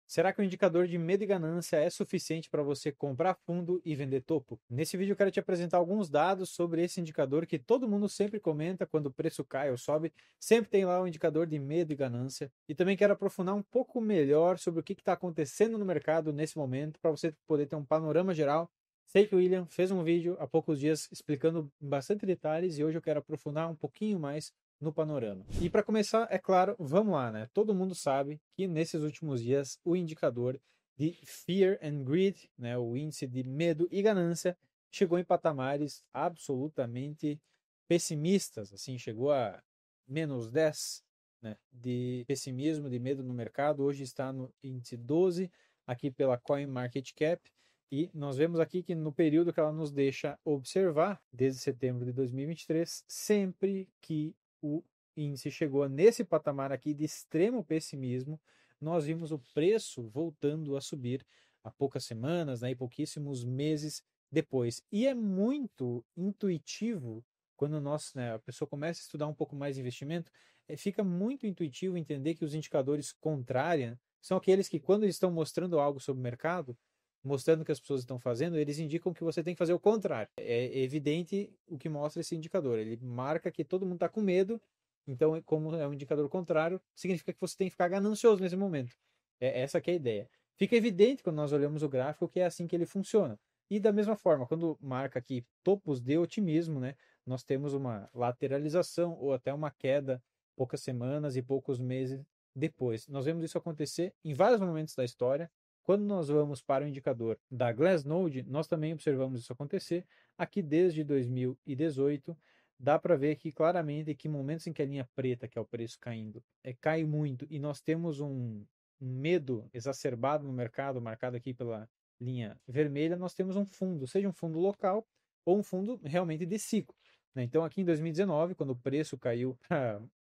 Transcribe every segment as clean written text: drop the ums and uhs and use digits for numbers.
Será que o indicador de medo e ganância é suficiente para você comprar fundo e vender topo? Nesse vídeo eu quero te apresentar alguns dados sobre esse indicador que todo mundo sempre comenta quando o preço cai ou sobe. Sempre tem lá o indicador de medo e ganância. E também quero aprofundar um pouco melhor sobre o que está acontecendo no mercado nesse momento, para você poder ter um panorama geral. Sei que o William fez um vídeo há poucos dias explicando em bastante detalhes e hoje eu quero aprofundar um pouquinho mais no panorama. E para começar, é claro, vamos lá, né? Todo mundo sabe que nesses últimos dias o indicador de Fear and Greed, né, o índice de medo e ganância, chegou em patamares absolutamente pessimistas, assim, chegou a -10, né, de pessimismo, de medo no mercado. Hoje está no índice 12, aqui pela CoinMarketCap, e nós vemos aqui que no período que ela nos deixa observar, desde setembro de 2023, sempre que o índice chegou nesse patamar aqui de extremo pessimismo, nós vimos o preço voltando a subir há poucas semanas, né, e pouquíssimos meses depois. E é muito intuitivo quando a pessoa começa a estudar um pouco mais de investimento, fica muito intuitivo entender que os indicadores contrários são aqueles que, quando eles estão mostrando algo sobre o mercado, mostrando o que as pessoas estão fazendo, eles indicam que você tem que fazer o contrário. É evidente o que mostra esse indicador. Ele marca que todo mundo está com medo, então, como é um indicador contrário, significa que você tem que ficar ganancioso nesse momento. Essa que é a ideia. Fica evidente quando nós olhamos o gráfico que é assim que ele funciona. E da mesma forma, quando marca aqui topos de otimismo, né, nós temos uma lateralização ou até uma queda poucas semanas e poucos meses depois. Nós vemos isso acontecer em vários momentos da história. Quando nós vamos para o indicador da Glassnode, nós também observamos isso acontecer. Aqui desde 2018, dá para ver aqui claramente que momentos em que a linha preta, que é o preço caindo, cai muito e nós temos um medo exacerbado no mercado, marcado aqui pela linha vermelha, nós temos um fundo, seja um fundo local ou um fundo realmente de ciclo. Né? Então, aqui em 2019, quando o preço caiu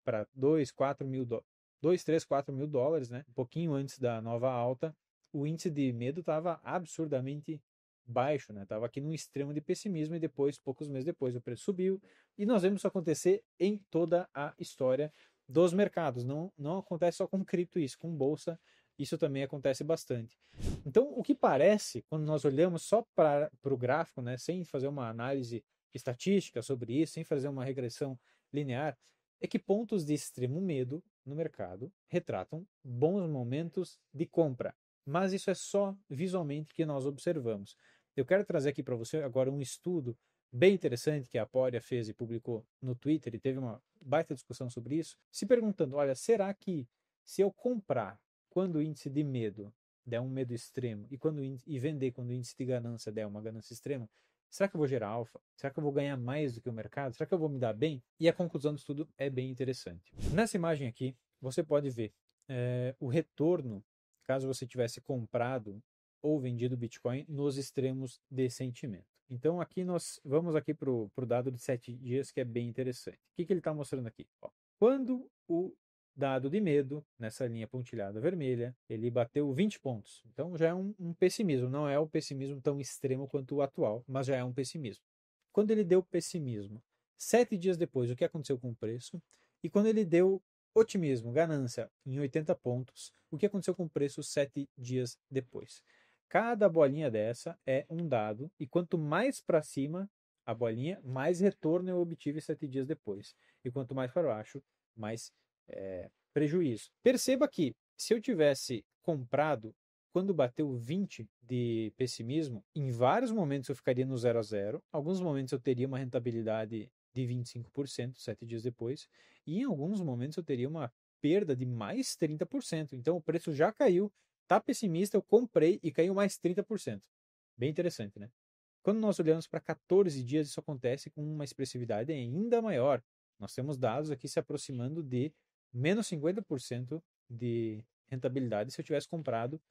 para 2, 4 mil, 2, 3, 4 mil dólares, né? Um pouquinho antes da nova alta, o índice de medo estava absurdamente baixo, né? Estava aqui num extremo de pessimismo e depois, poucos meses depois, o preço subiu. E nós vemos isso acontecer em toda a história dos mercados. Não acontece só com cripto isso, com bolsa isso também acontece bastante. Então, o que parece, quando nós olhamos só para o gráfico, né, sem fazer uma análise estatística sobre isso, sem fazer uma regressão linear, é que pontos de extremo medo no mercado retratam bons momentos de compra. Mas isso é só visualmente que nós observamos. Eu quero trazer aqui para você agora um estudo bem interessante que a Aporia fez e publicou no Twitter, e teve uma baita discussão sobre isso, se perguntando, olha, será que se eu comprar quando o índice de medo der um medo extremo e vender quando o índice de ganância der uma ganância extrema, será que eu vou gerar alfa? Será que eu vou ganhar mais do que o mercado? Será que eu vou me dar bem? E a conclusão do estudo é bem interessante. Nessa imagem aqui, você pode ver o retorno caso você tivesse comprado ou vendido Bitcoin nos extremos de sentimento. Então aqui nós vamos aqui para o dado de 7 dias, que é bem interessante. O que ele está mostrando aqui? Ó, quando o dado de medo, nessa linha pontilhada vermelha, ele bateu 20 pontos. Então já é um pessimismo, não é o pessimismo tão extremo quanto o atual, mas já é um pessimismo. Quando ele deu pessimismo, 7 dias depois, o que aconteceu com o preço? E quando ele deu otimismo, ganância, em 80 pontos, o que aconteceu com o preço 7 dias depois? Cada bolinha dessa é um dado, e quanto mais para cima a bolinha, mais retorno eu obtive 7 dias depois. E quanto mais para baixo, mais prejuízo. Perceba que se eu tivesse comprado quando bateu 20 de pessimismo, em vários momentos eu ficaria no 0 a 0, alguns momentos eu teria uma rentabilidade de 25%, 7 dias depois, e em alguns momentos eu teria uma perda de mais 30%. Então o preço já caiu, tá pessimista, eu comprei e caiu mais 30%. Bem interessante, né? Quando nós olhamos para 14 dias, isso acontece com uma expressividade ainda maior. Nós temos dados aqui se aproximando de menos 50% de rentabilidade se eu tivesse comprado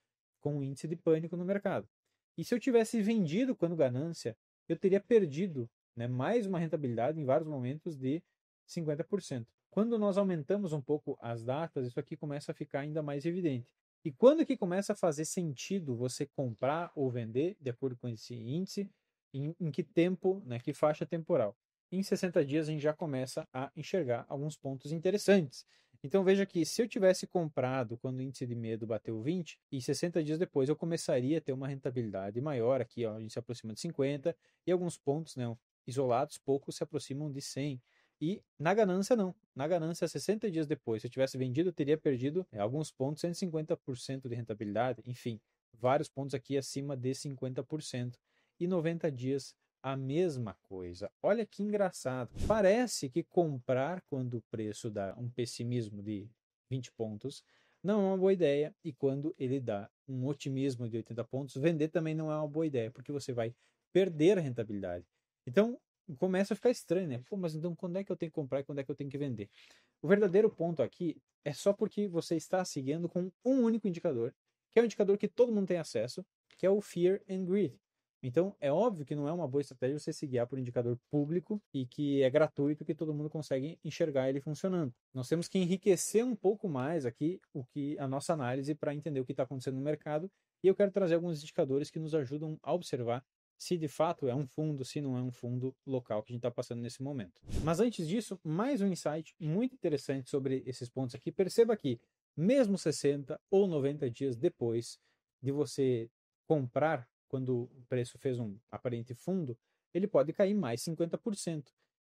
com um índice de pânico no mercado. E se eu tivesse vendido quando ganância, eu teria perdido, né, mais uma rentabilidade em vários momentos de 50%. Quando nós aumentamos um pouco as datas, isso aqui começa a ficar ainda mais evidente. E quando que começa a fazer sentido você comprar ou vender, de acordo com esse índice, em que tempo, né, que faixa temporal? Em 60 dias a gente já começa a enxergar alguns pontos interessantes. Então veja que se eu tivesse comprado quando o índice de medo bateu 20 e 60 dias depois eu começaria a ter uma rentabilidade maior, aqui ó, a gente se aproxima de 50 e alguns pontos, né, isolados, poucos se aproximam de 100. E na ganância não, na ganância 60 dias depois, se eu tivesse vendido eu teria perdido alguns pontos, 150% de rentabilidade, enfim, vários pontos aqui acima de 50%. E 90 dias a mesma coisa. Olha que engraçado. Parece que comprar quando o preço dá um pessimismo de 20 pontos não é uma boa ideia, e quando ele dá um otimismo de 80 pontos, vender também não é uma boa ideia, porque você vai perder a rentabilidade. Então, começa a ficar estranho, né? Pô, mas então quando é que eu tenho que comprar e quando é que eu tenho que vender? O verdadeiro ponto aqui é só porque você está seguindo com um único indicador, que é o indicador que todo mundo tem acesso, que é o Fear and Greed. Então, é óbvio que não é uma boa estratégia você se guiar por um indicador público e que é gratuito, que todo mundo consegue enxergar ele funcionando. Nós temos que enriquecer um pouco mais aqui a nossa análise para entender o que está acontecendo no mercado. E eu quero trazer alguns indicadores que nos ajudam a observar se de fato é um fundo, se não é um fundo local que a gente está passando nesse momento. Mas antes disso, mais um insight muito interessante sobre esses pontos aqui. Perceba que, mesmo 60 ou 90 dias depois de você comprar, quando o preço fez um aparente fundo, ele pode cair mais 50%.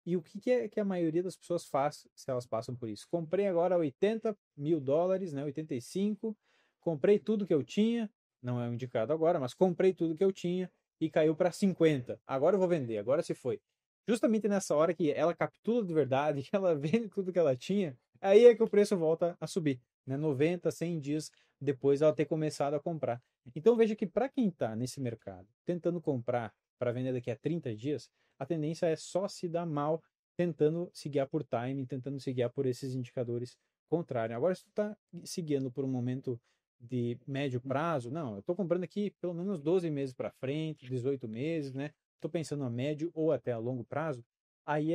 E o que é que a maioria das pessoas faz se elas passam por isso? Comprei agora 80 mil dólares, né, 85, comprei tudo que eu tinha, não é o indicado agora, mas comprei tudo que eu tinha e caiu para 50. Agora eu vou vender, agora se foi. Justamente nessa hora que ela captura de verdade, que ela vende tudo que ela tinha, aí é que o preço volta a subir, né? 90, 100 dias depois ela ter começado a comprar. Então veja que para quem está nesse mercado tentando comprar para vender daqui a 30 dias, a tendência é só se dar mal tentando se guiar por time, tentando se guiar por esses indicadores contrários. Agora, se tu está se guiando por um momento de médio prazo, não, eu estou comprando aqui pelo menos 12 meses para frente, 18 meses, né? Estou pensando a médio ou até a longo prazo, aí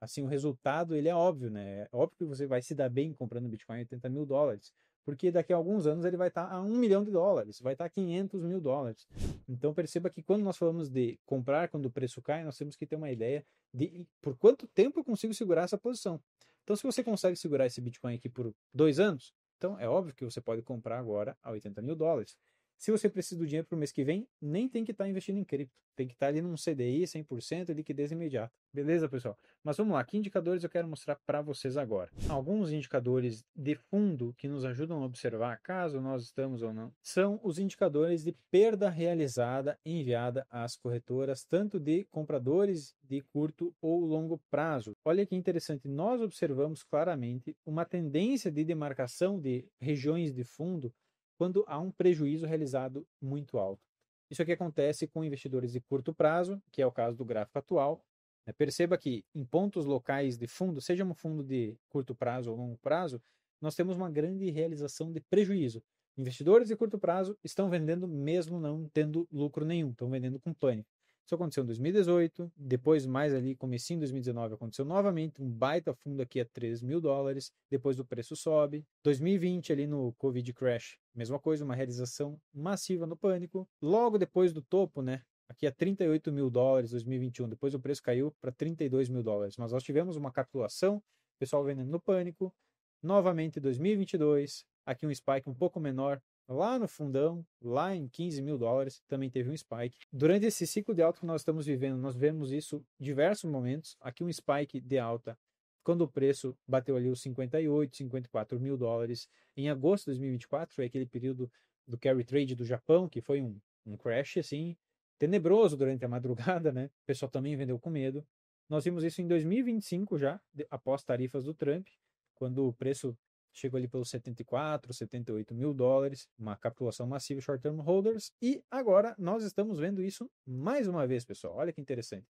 assim, o resultado ele é óbvio, né? É óbvio que você vai se dar bem comprando Bitcoin a 80 mil dólares, porque daqui a alguns anos ele vai estar a 1 milhão de dólares, vai estar a 500 mil dólares. Então perceba que quando nós falamos de comprar quando o preço cai, nós temos que ter uma ideia de por quanto tempo eu consigo segurar essa posição. Então se você consegue segurar esse Bitcoin aqui por 2 anos, então é óbvio que você pode comprar agora a 80 mil dólares. Se você precisa do dinheiro para o mês que vem, nem tem que estar investindo em cripto. Tem que estar ali num CDI 100% e liquidez imediata. Beleza, pessoal? Mas vamos lá, que indicadores eu quero mostrar para vocês agora? Alguns indicadores de fundo que nos ajudam a observar caso nós estamos ou não, são os indicadores de perda realizada enviada às corretoras, tanto de compradores de curto ou longo prazo. Olha que interessante, nós observamos claramente uma tendência de demarcação de regiões de fundo quando há um prejuízo realizado muito alto. Isso aqui acontece com investidores de curto prazo, que é o caso do gráfico atual. Perceba que em pontos locais de fundo, seja um fundo de curto prazo ou longo prazo, nós temos uma grande realização de prejuízo. Investidores de curto prazo estão vendendo mesmo não tendo lucro nenhum, estão vendendo com pânico. Isso aconteceu em 2018, depois mais ali, comecinho em 2019, aconteceu novamente, um baita fundo aqui a 3 mil dólares, depois o preço sobe. 2020, ali no Covid Crash, mesma coisa, uma realização massiva no pânico. Logo depois do topo, né, aqui a 38 mil dólares, 2021, depois o preço caiu para 32 mil dólares, mas nós tivemos uma capitulação, pessoal vendendo no pânico. Novamente 2022, aqui um spike um pouco menor, lá no fundão, lá em 15 mil dólares, também teve um spike. Durante esse ciclo de alta que nós estamos vivendo, nós vemos isso em diversos momentos. Aqui um spike de alta, quando o preço bateu ali os 58, 54 mil dólares. Em agosto de 2024, foi aquele período do carry trade do Japão, que foi um crash assim, tenebroso durante a madrugada, né? O pessoal também vendeu com medo. Nós vimos isso em 2025 já, após tarifas do Trump, quando o preço chegou ali pelos 74, 78 mil dólares, uma capitulação massiva short-term holders, e agora nós estamos vendo isso mais uma vez, pessoal, olha que interessante,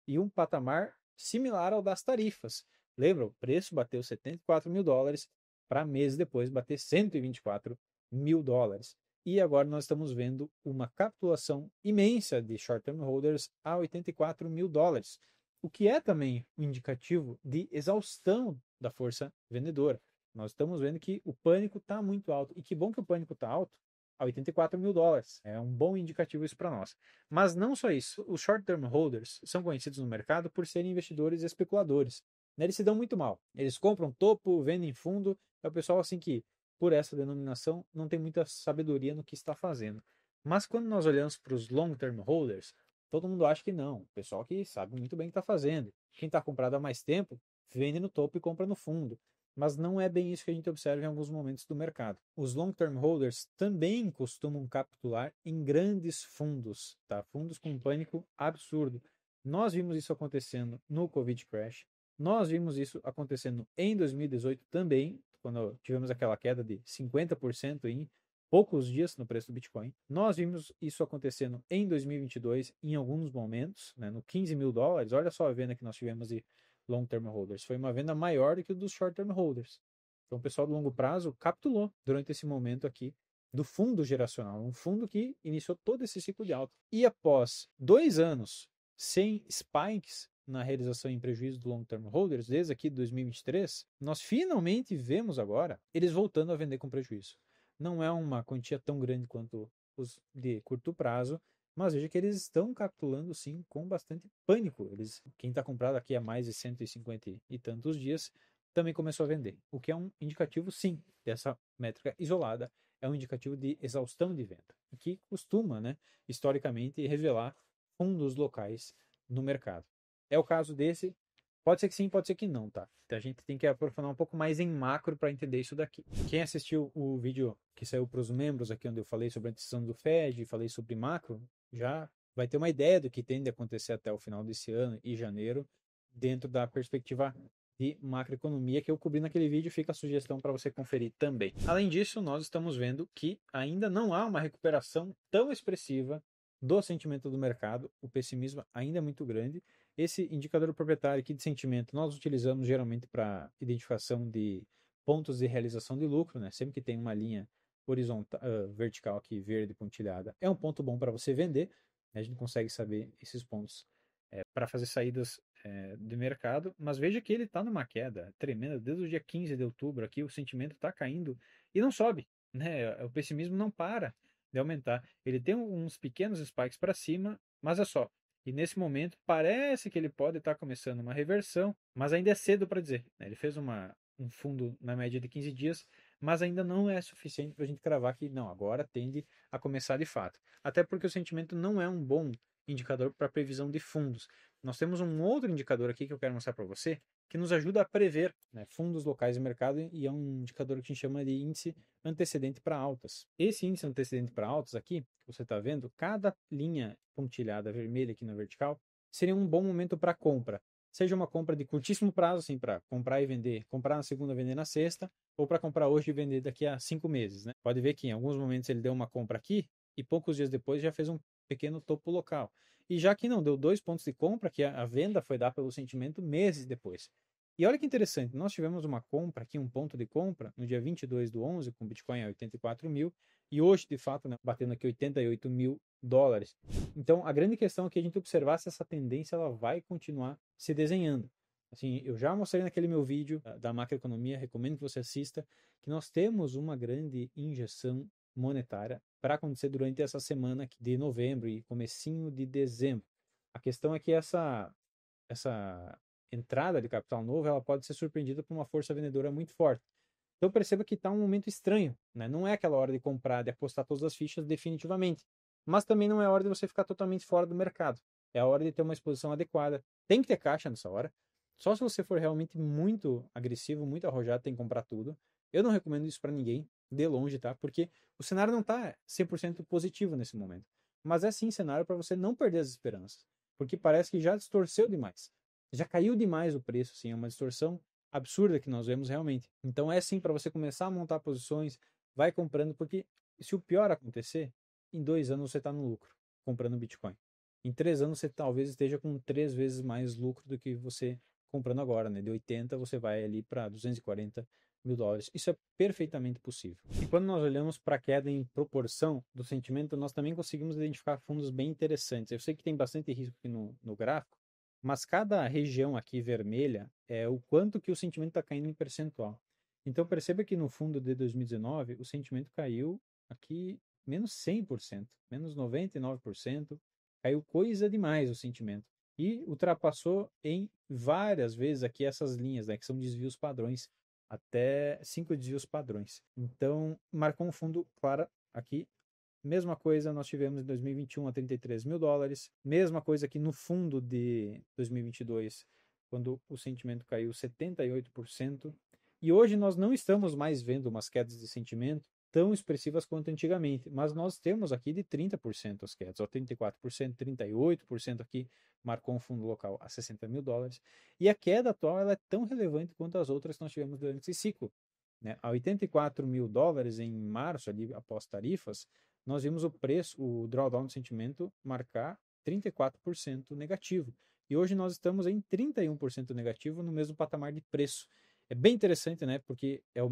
e um patamar similar ao das tarifas. Lembra, o preço bateu 74 mil dólares, para meses depois bater 124 mil dólares. E agora nós estamos vendo uma capitulação imensa de short-term holders a 84 mil dólares, o que é também um indicativo de exaustão da força vendedora. Nós estamos vendo que o pânico está muito alto. E que bom que o pânico está alto a 84 mil dólares. É um bom indicativo isso para nós. Mas não só isso. Os short-term holders são conhecidos no mercado por serem investidores especuladores. né, eles se dão muito mal. Eles compram topo, vendem fundo, é o pessoal assim que, por essa denominação, não tem muita sabedoria no que está fazendo. Mas quando nós olhamos para os long-term holders, todo mundo acha que não. O pessoal que sabe muito bem o que está fazendo. Quem está comprado há mais tempo, vende no topo e compra no fundo. Mas não é bem isso que a gente observa em alguns momentos do mercado. Os long-term holders também costumam capitular em grandes fundos, tá? Fundos com um pânico absurdo. Nós vimos isso acontecendo no Covid Crash, nós vimos isso acontecendo em 2018 também, quando tivemos aquela queda de 50% em poucos dias no preço do Bitcoin. Nós vimos isso acontecendo em 2022 em alguns momentos, né, no 15 mil dólares. Olha só a venda que nós tivemos de long-term holders. Foi uma venda maior do que o dos short-term holders. Então o pessoal do longo prazo capitulou durante esse momento aqui do fundo geracional, um fundo que iniciou todo esse ciclo de alta. E após 2 anos sem spikes na realização em prejuízo do long-term holders, desde aqui de 2023, nós finalmente vemos agora eles voltando a vender com prejuízo. Não é uma quantia tão grande quanto os de curto prazo, mas veja que eles estão capitulando sim com bastante pânico. Quem está comprado aqui há mais de 150 e tantos dias também começou a vender, o que é um indicativo sim dessa métrica isolada, é um indicativo de exaustão de venda, que costuma, né, historicamente, revelar fundos locais no mercado. É o caso desse, pode ser que sim, pode ser que não, tá? Então a gente tem que aprofundar um pouco mais em macro para entender isso daqui. Quem assistiu o vídeo que saiu para os membros aqui, onde eu falei sobre a decisão do Fed, falei sobre macro, já vai ter uma ideia do que tende a acontecer até o final desse ano e janeiro, dentro da perspectiva de macroeconomia que eu cobri naquele vídeo, fica a sugestão para você conferir também. Além disso, nós estamos vendo que ainda não há uma recuperação tão expressiva do sentimento do mercado, o pessimismo ainda é muito grande. Esse indicador proprietário aqui de sentimento nós utilizamos geralmente para identificação de pontos de realização de lucro, né? Sempre que tem uma linha horizontal, vertical aqui, verde pontilhada, é um ponto bom para você vender. A gente consegue saber esses pontos para fazer saídas de mercado, mas veja que ele está numa queda tremenda desde o dia 15 de outubro aqui, o sentimento está caindo e não sobe, né? O pessimismo não para de aumentar. Ele tem uns pequenos spikes para cima, mas é só. E nesse momento parece que ele pode estar começando uma reversão, mas ainda é cedo para dizer, né? Ele fez um fundo na média de 15 dias, mas ainda não é suficiente para a gente cravar que não, agora tende a começar de fato. Até porque o sentimento não é um bom indicador para previsão de fundos. Nós temos um outro indicador aqui que eu quero mostrar para você, que nos ajuda a prever, né, fundos locais de mercado, e é um indicador que a gente chama de índice antecedente para altas. Esse índice antecedente para altas aqui, que você está vendo, cada linha pontilhada vermelha aqui na vertical, seria um bom momento para compra. Seja uma compra de curtíssimo prazo, assim, para comprar e vender, comprar na segunda, vender na sexta, ou para comprar hoje e vender daqui a 5 meses. Né? Pode ver que em alguns momentos ele deu uma compra aqui e poucos dias depois já fez um pequeno topo local. E já que não deu 2 pontos de compra, que a venda foi dar pelo sentimento meses depois. E olha que interessante, nós tivemos uma compra aqui, um ponto de compra, no dia 22/11, com Bitcoin a 84 mil, e hoje, de fato, né, batendo aqui 88 mil dólares. Então, a grande questão é que a gente observar se essa tendência ela vai continuar se desenhando. Assim, eu já mostrei naquele meu vídeo da macroeconomia, recomendo que você assista, que nós temos uma grande injeção monetária para acontecer durante essa semana de novembro e comecinho de dezembro. A questão é que essa entrada de capital novo ela pode ser surpreendida por uma força vendedora muito forte. Então perceba que está um momento estranho, né? Não é aquela hora de comprar, de apostar todas as fichas definitivamente, mas também não é a hora de você ficar totalmente fora do mercado. É a hora de ter uma exposição adequada. Tem que ter caixa nessa hora. Só se você for realmente muito agressivo, muito arrojado, tem que comprar tudo. Eu não recomendo isso para ninguém, de longe, tá? Porque o cenário não está 100% positivo nesse momento. Mas é sim cenário para você não perder as esperanças, porque parece que já distorceu demais. Já caiu demais o preço, assim, é uma distorção absurda que nós vemos realmente. Então é sim para você começar a montar posições, vai comprando, porque se o pior acontecer, em 2 anos você está no lucro comprando Bitcoin. Em 3 anos você talvez esteja com 3 vezes mais lucro do que você comprando agora, né? De 80 você vai ali para 240 mil dólares. Isso é perfeitamente possível. E quando nós olhamos para a queda em proporção do sentimento, nós também conseguimos identificar fundos bem interessantes. Eu sei que tem bastante risco aqui no gráfico, mas cada região aqui vermelha é o quanto que o sentimento está caindo em percentual. Então perceba que no fundo de 2019 o sentimento caiu aqui menos 100%, menos 99%, caiu coisa demais o sentimento. e ultrapassou em várias vezes aqui essas linhas, né, que são desvios padrões, até 5 desvios padrões. Então, marcou um fundo para aqui. Mesma coisa nós tivemos em 2021 a 33 mil dólares. Mesma coisa aqui no fundo de 2022, quando o sentimento caiu 78%. E hoje nós não estamos mais vendo umas quedas de sentimento tão expressivas quanto antigamente, mas nós temos aqui de 30% as quedas, ó, 34%, 38% aqui marcou um fundo local a 60 mil dólares. E a queda atual ela é tão relevante quanto as outras que nós tivemos durante esse ciclo. Né? A 84 mil dólares em março, ali após tarifas, nós vimos o preço, o drawdown do sentimento marcar 34% negativo. E hoje nós estamos em 31% negativo no mesmo patamar de preço. É bem interessante, né? Porque é a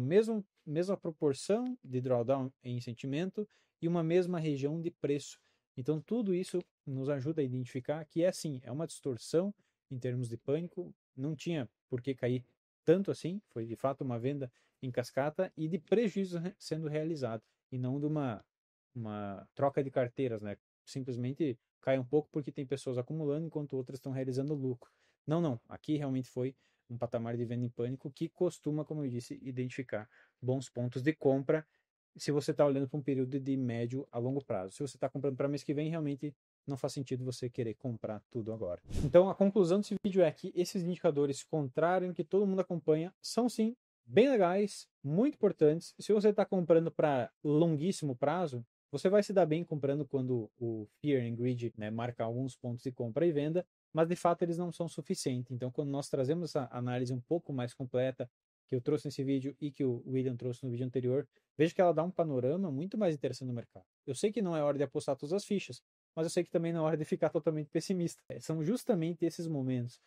mesma proporção de drawdown em sentimento e uma mesma região de preço. Então, tudo isso nos ajuda a identificar que é assim, é uma distorção em termos de pânico, não tinha por que cair tanto assim, foi de fato uma venda em cascata e de prejuízo sendo realizado, e não de uma troca de carteiras, né? Simplesmente cai um pouco porque tem pessoas acumulando enquanto outras estão realizando lucro. Não, não. Aqui realmente foi um patamar de venda em pânico que costuma, como eu disse, identificar bons pontos de compra se você está olhando para um período de médio a longo prazo. Se você está comprando para mês que vem, realmente não faz sentido você querer comprar tudo agora. Então, a conclusão desse vídeo é que esses indicadores contrários que todo mundo acompanha são sim bem legais, muito importantes. Se você está comprando para longuíssimo prazo, você vai se dar bem comprando quando o Fear and Greed, né, marca alguns pontos de compra e venda, mas de fato eles não são suficientes. Então, quando nós trazemos essa análise um pouco mais completa, que eu trouxe nesse vídeo e que o William trouxe no vídeo anterior, vejo que ela dá um panorama muito mais interessante no mercado. Eu sei que não é hora de apostar todas as fichas, mas eu sei que também não é hora de ficar totalmente pessimista. São justamente esses momentos.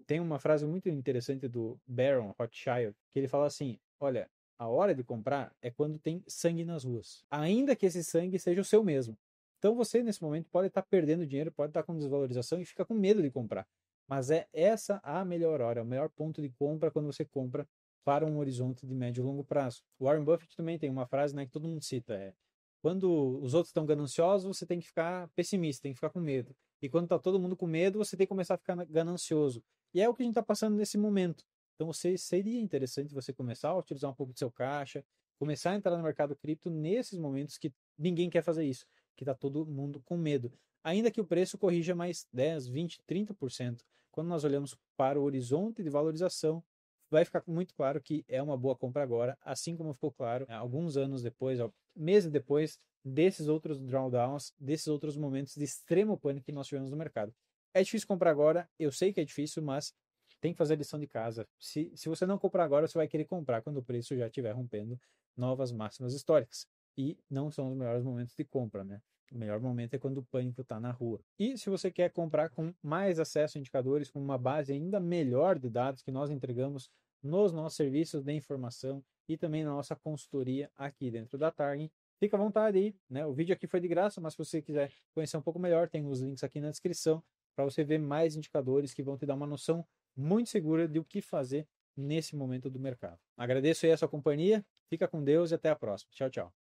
Tem uma frase muito interessante do Baron Rothschild, que ele fala assim: olha, a hora de comprar é quando tem sangue nas ruas, ainda que esse sangue seja o seu mesmo. Então você, nesse momento, pode estar perdendo dinheiro, pode estar com desvalorização e fica com medo de comprar. Mas é essa a melhor hora, o melhor ponto de compra quando você compra para um horizonte de médio e longo prazo. O Warren Buffett também tem uma frase, né, que todo mundo cita, quando os outros estão gananciosos, você tem que ficar pessimista, tem que ficar com medo. E quando está todo mundo com medo, você tem que começar a ficar ganancioso. E é o que a gente está passando nesse momento. Então, seria interessante você começar a utilizar um pouco do seu caixa, começar a entrar no mercado cripto nesses momentos que ninguém quer fazer isso, que está todo mundo com medo. Ainda que o preço corrija mais 10, 20, 30%. Quando nós olhamos para o horizonte de valorização, vai ficar muito claro que é uma boa compra agora, assim como ficou claro alguns anos depois, meses depois desses outros drawdowns, desses outros momentos de extremo pânico que nós tivemos no mercado. É difícil comprar agora, eu sei que é difícil, mas tem que fazer a lição de casa. Se você não comprar agora, você vai querer comprar quando o preço já estiver rompendo novas máximas históricas. E não são os melhores momentos de compra, né? O melhor momento é quando o pânico está na rua. E se você quer comprar com mais acesso a indicadores, com uma base ainda melhor de dados que nós entregamos nos nossos serviços de informação e também na nossa consultoria aqui dentro da Target, fica à vontade aí, né? O vídeo aqui foi de graça, mas se você quiser conhecer um pouco melhor, tem os links aqui na descrição para você ver mais indicadores que vão te dar uma noção muito segura de o que fazer nesse momento do mercado. Agradeço aí a sua companhia, fica com Deus e até a próxima. Tchau, tchau.